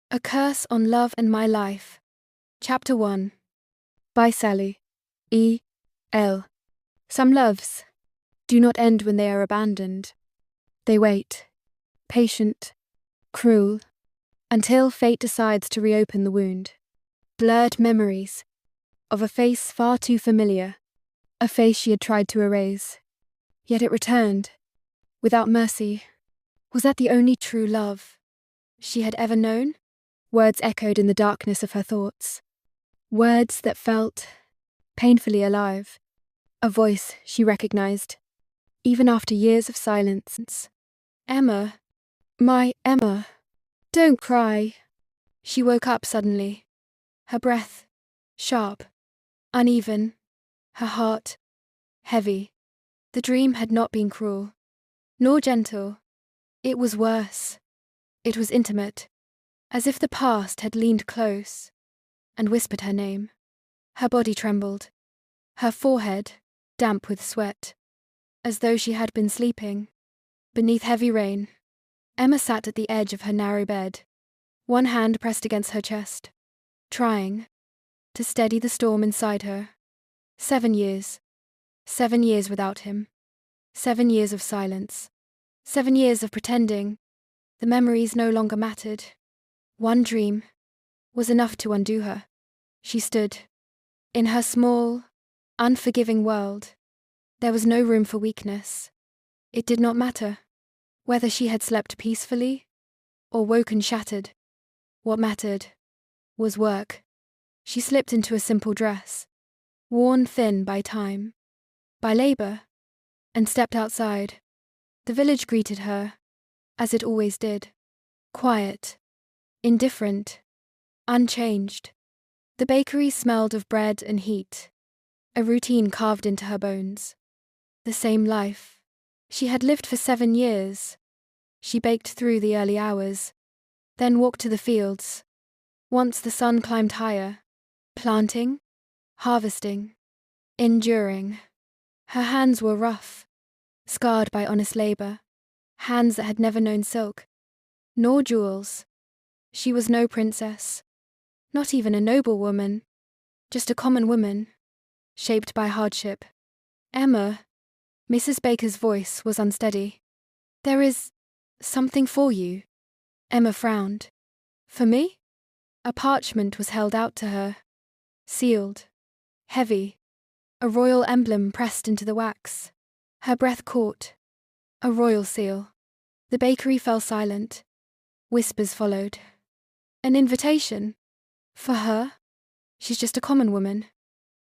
A Curse on Love and My Life. Chapter 1. By Sally.LE. Some loves do not end when they are abandoned. They wait, patient, cruel, until fate decides to reopen the wound. Blurred memories of a face far too familiar, a face she had tried to erase. Yet it returned, without mercy. Was that the only true love she had ever known? Words echoed in the darkness of her thoughts. Words that felt painfully alive. A voice she recognized, even after years of silence. Emma. My Emma. Don't cry. She woke up suddenly. Her breath sharp, uneven. Her heart heavy. The dream had not been cruel, nor gentle. It was worse. It was intimate. As if the past had leaned close and whispered her name. Her body trembled, her forehead damp with sweat, as though she had been sleeping beneath heavy rain. Emma sat at the edge of her narrow bed, one hand pressed against her chest, trying to steady the storm inside her. 7 years. 7 years without him. 7 years of silence. 7 years of pretending the memories no longer mattered. One dream was enough to undo her. She stood in her small, unforgiving world. There was no room for weakness. It did not matter whether she had slept peacefully or woken shattered. What mattered was work. She slipped into a simple dress, worn thin by time, by labor, and stepped outside. The village greeted her, as it always did. Quiet, indifferent, unchanged. The bakery smelled of bread and heat, a routine carved into her bones. The same life she had lived for 7 years. She baked through the early hours, then walked to the fields. Once the sun climbed higher, planting, harvesting, enduring. Her hands were rough, scarred by honest labor, hands that had never known silk, nor jewels. She was no princess, not even a noble woman, just a common woman, shaped by hardship. Emma. Mrs. Baker's voice was unsteady. There is something for you. Emma frowned. For me? A parchment was held out to her, sealed, heavy, a royal emblem pressed into the wax. Her breath caught. A royal seal. The bakery fell silent. Whispers followed. An invitation? For her? She's just a common woman.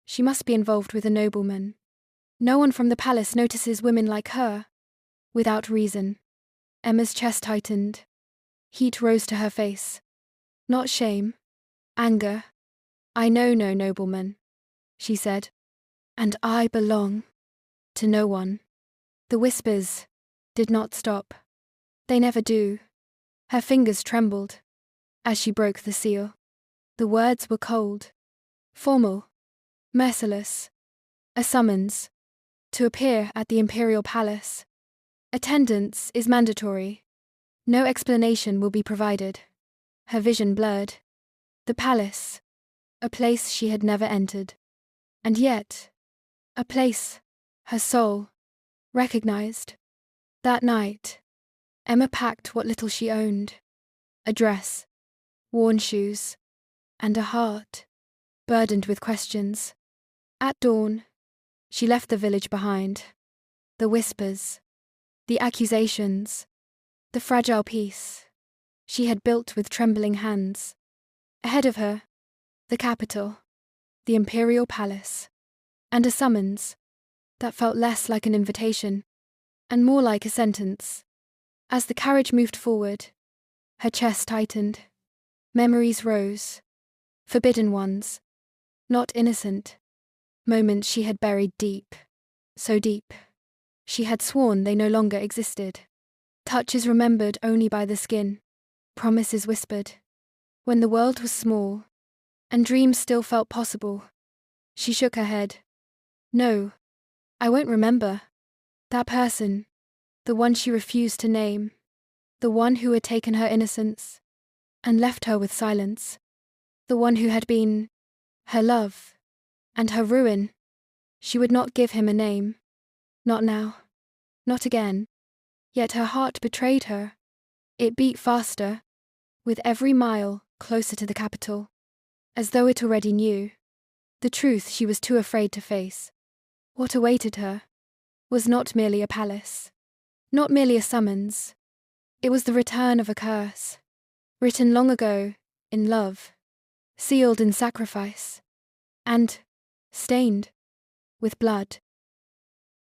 She must be involved with a nobleman. No one from the palace notices women like her. Without reason. Emma's chest tightened. Heat rose to her face. Not shame. Anger. I know no nobleman, she said. And I belong to no one. The whispers did not stop. They never do. Her fingers trembled as she broke the seal. The words were cold, formal, merciless. A summons to appear at the imperial palace. Attendance is mandatory. No explanation will be provided. Her vision blurred. The palace, a place she had never entered. And yet, a place her soul recognized. That night, Emma packed what little she owned. A dress, worn shoes, and a heart burdened with questions. At dawn, she left the village behind. The whispers, the accusations, the fragile peace she had built with trembling hands. Ahead of her, the capital, the imperial palace, and a summons that felt less like an invitation and more like a sentence. As the carriage moved forward, her chest tightened. Memories rose, forbidden ones, not innocent. Moments she had buried deep, so deep. She had sworn they no longer existed. Touches remembered only by the skin, promises whispered. When the world was small, and dreams still felt possible. She shook her head. No, I won't remember. That person, the one she refused to name, the one who had taken her innocence, and left her with silence. The one who had been her love and her ruin. She would not give him a name. Not now. Not again. Yet her heart betrayed her. It beat faster, with every mile closer to the capital, as though it already knew. The truth she was too afraid to face. What awaited her was not merely a palace, not merely a summons. It was the return of a curse, written long ago in love, sealed in sacrifice, and stained with blood.